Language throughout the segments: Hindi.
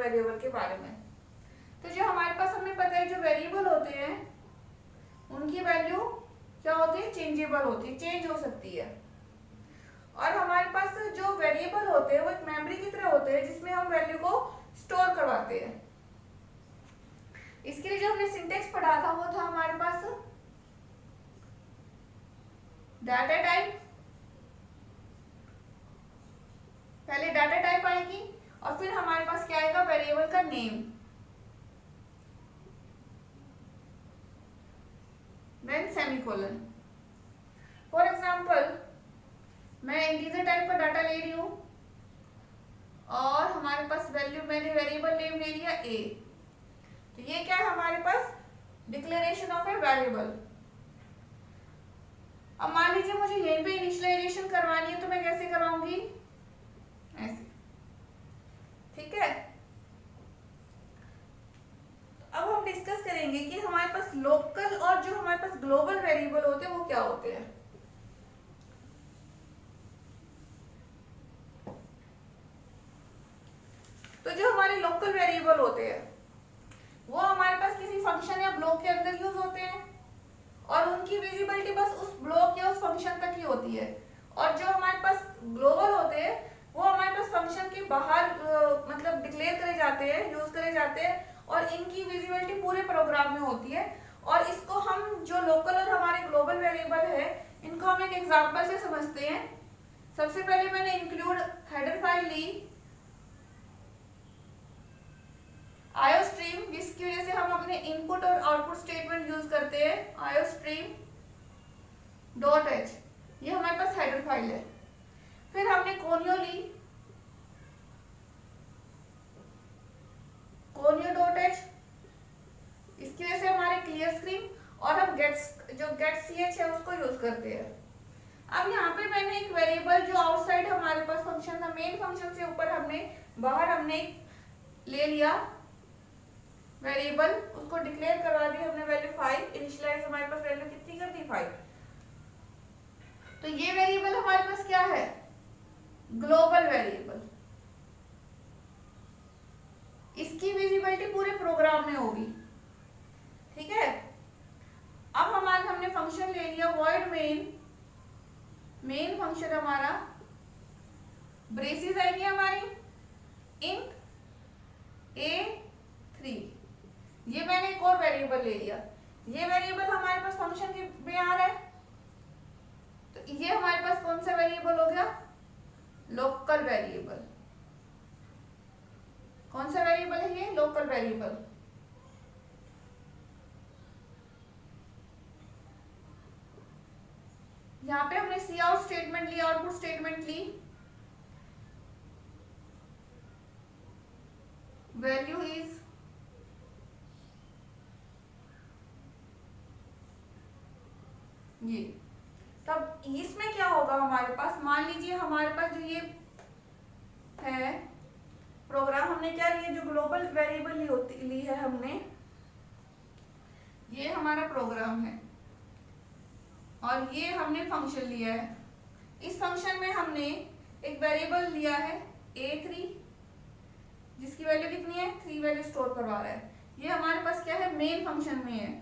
वेरिएबल के बारे में। तो जो हमारे पास हमें पता है जो वेरिएबल होते हैं उनकी वैल्यू क्या होती है, चेंजेबल होती है, चेंज हो सकती है। और हमारे पास जो वेरिएबल होते हैं वो एक मेमोरी की तरह होते हैं जिसमें हम वैल्यू को स्टोर करवाते हैं। इसके लिए जो हमने सिंटेक्स पढ़ा था वो था हमारे पास डाटा टाइप। पहले डाटा टाइप आएगी और फिर हमारे पास क्या आएगा, वेरिएबल का name, then semicolon. For example मैं इंटीजर टाइप का डाटा ले रही हूं और हमारे पास वैल्यू, मैंने वेरिएबल नेम ले लिया a, तो ये क्या है हमारे पास, डिक्लेरेशन ऑफ ए वेरिएबल। अब मान लीजिए मुझे यहीं पे इनिशियलाइजेशन करवानी है तो मैं कैसे करवाऊंगी, ऐसे, ठीक है। अब हम डिस्कस करेंगे कि हमारे पास लोकल और जो हमारे पास ग्लोबल वेरिएबल होते हैं वो क्या होते हैं। तो जो हमारे लोकल वेरिएबल होते हैं वो हमारे पास किसी फंक्शन या ब्लॉक के अंदर यूज होते हैं और उनकी विजिबिलिटी बस उस ब्लॉक या उस फंक्शन तक ही होती है। और जो हमारे पास ग्लोबल होते हैं वो हमारे पास फंक्शन के बाहर मतलब डिक्लेयर करे जाते हैं, यूज करे जाते हैं और इनकी विजिबिलिटी पूरे प्रोग्राम में होती है। और इसको हम जो लोकल और हमारे ग्लोबल वेरिएबल है इनको हम एक एग्जांपल से समझते हैं। सबसे पहले मैंने इंक्लूड हेडर फाइल ली आईओस्ट्रीम, जिसकी वजह से हम अपने इनपुट और आउटपुट स्टेटमेंट यूज करते हैं, आईओस्ट्रीम डॉट एच, ये हमारे पास हेडर फाइल है। फिर हमने कोनियो ली, कोनियो डॉट एच, इसकी वजह से हमारे क्लियर स्क्रीन, और हम गेट ch है उसको यूज करते हैं। अब यहाँ पे मैंने एक वेरिएबल जो आउटसाइड हमारे पास फंक्शन था, मेन फंक्शन से ऊपर हमने बाहर हमने ले लिया वेरिएबल, उसको डिक्लेयर करवा दी हमने वैल्यू 5, इनिशियलाइज हमारे पास वैल्यू कितनी कर दी 5। तो ये वेरिएबल हमारे पास क्या है, ग्लोबल वेरिएबल, इसकी विजिबिलिटी पूरे प्रोग्राम में होगी, ठीक है। अब हमारे हमने फंक्शन ले लिया वॉइड मेन, मेन फंक्शन हमारा, ब्रेसेस आएंगे हमारी इंट a3, ये मैंने एक और वेरिएबल ले लिया, ये वेरिएबल हमारे पास फंक्शन के में आ रहा है, तो ये हमारे पास कौन सा वेरिएबल हो गया, लोकल वेरिएबल। कौन सा वेरिएबल है ये, लोकल वेरिएबल। यहाँ पे हमने सी आउट स्टेटमेंट ली, आउटपुट स्टेटमेंट ली, वैल्यू इज ये। तब इसमें क्या होगा हमारे पास, मान लीजिए हमारे पास जो ये है प्रोग्राम, हमने क्या लिया, जो ग्लोबल वेरिएबल ली है हमने, ये हमारा प्रोग्राम है और ये हमने फंक्शन लिया है। इस फंक्शन में हमने एक वेरिएबल लिया है a3, जिसकी वैल्यू कितनी है, 3 वैल्यू स्टोर करवा रहा है। ये हमारे पास क्या है, मेन फंक्शन में है।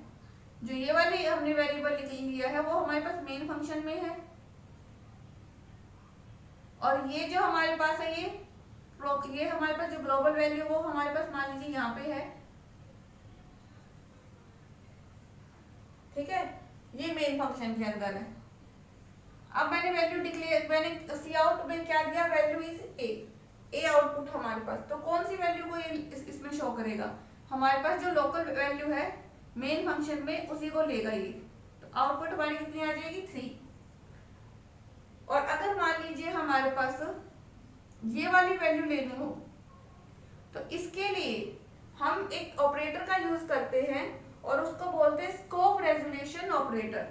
जो ये वाली हमने वेरिएबल लिया है वो हमारे पास मेन फंक्शन में है, और ये जो हमारे पास है ये हमारे पास जो ग्लोबल वैल्यू वो हमारे पास मान लीजिए यहाँ पे है, ठीक है, ये मेन फंक्शन के अंदर है। अब मैंने वैल्यू डिक्लेयर, मैंने सी आउट में क्या दिया, वैल्यू इज ए आउटपुट हमारे पास। तो कौन सी वैल्यू को ये इसमें शो करेगा, हमारे पास जो लोकल वैल्यू है मेन फंक्शन में उसी को लेगा ये। तो आउटपुट हमारी कितनी आ जाएगी, 3। और अगर मान लीजिए हमारे पास ये वाली वैल्यू लेनी हो तो इसके लिए हम एक ऑपरेटर का यूज करते हैं और उसको बोलते हैं स्कोप रेजोल्यूशन ऑपरेटर।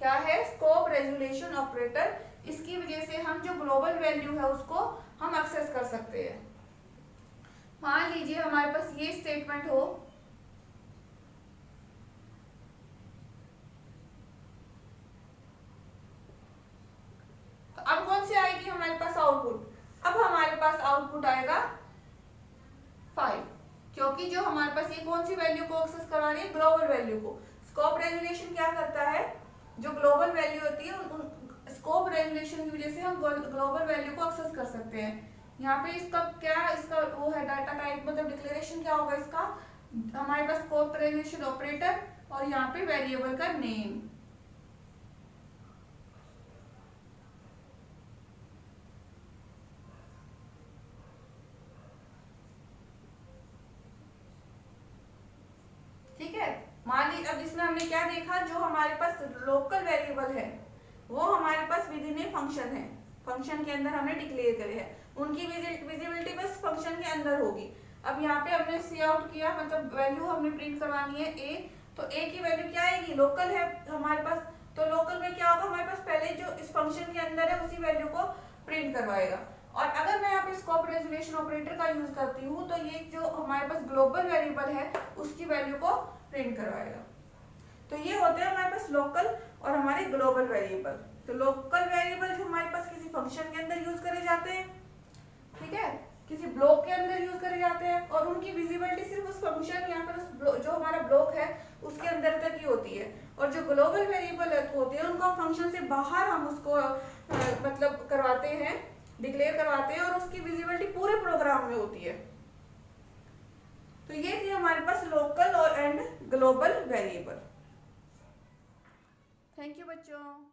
क्या है, स्कोप रेजोल्यूशन ऑपरेटर। इसकी वजह से हम जो ग्लोबल वैल्यू है उसको हम एक्सेस कर सकते हैं। मान लीजिए हमारे पास ये स्टेटमेंट हो, तो अब कौन सी आएगी हमारे पास आउटपुट, अब हमारे पास आउटपुट आएगा 5, क्योंकि जो हमारे पास ये कौन सी वैल्यू को एक्सेस करवा रही है, ग्लोबल वैल्यू को। स्कोप रेजुलेशन क्या करता है, जो ग्लोबल वैल्यू होती है उन स्कोप रेजुलेशन की वजह से हम ग्लोबल वैल्यू को एक्सेस कर सकते हैं। यहाँ पे इसका क्या, इसका वो है डाटा टाइप, मतलब डिक्लेरेशन क्या होगा इसका, हमारे पास स्कोप रेजुलेशन ऑपरेटर और यहाँ पे वेरिएबल का नेम। ठीक है, मान ली अब इसमें हमने क्या देखा, जो हमारे पास लोकल वेरिएबल है वो हमारे पास विद इन ए फंक्शन है, फंक्शन के अंदर हमने डिक्लेयर करे हैं, उनकी विजिबिलिटी बस फंक्शन के अंदर होगी। अब यहाँ पे हमने सी आउट किया, मतलब वैल्यू हमने प्रिंट करवानी है ए, तो ए की वैल्यू क्या आएगी, लोकल है हमारे पास, तो लोकल में क्या होगा, हमारे पास पहले जो इस फंक्शन के अंदर है उसी वैल्यू को प्रिंट करवाएगा। और अगर मैं यहाँ पे स्कोप रेजुलेशन ऑपरेटर का यूज करती हूँ तो ये जो हमारे पास ग्लोबल वेरिएबल है उसकी वैल्यू को प्रिंट करवाएगा। तो ये होते हैं हमारे पास लोकल और हमारे ग्लोबल वेरिएबल। तो लोकल वेरिएबल जो हमारे पास किसी फंक्शन के अंदर यूज करे जाते हैं, ठीक है, किसी ब्लॉक के अंदर यूज करे जाते हैं, और उनकी विजिबिलिटी सिर्फ उस फंक्शन या फिर उस जो हमारा ब्लॉक है उसके अंदर तक ही होती है। और जो ग्लोबल वेरिएबल होते हैं उनको फंक्शन से बाहर हम उसको मतलब करवाते हैं, डिक्लेयर करवाते हैं, और उसकी विजिबिलिटी पूरे प्रोग्राम में होती है। तो ये थी हमारे पास लोकल और and global variable. Thank you बच्चों।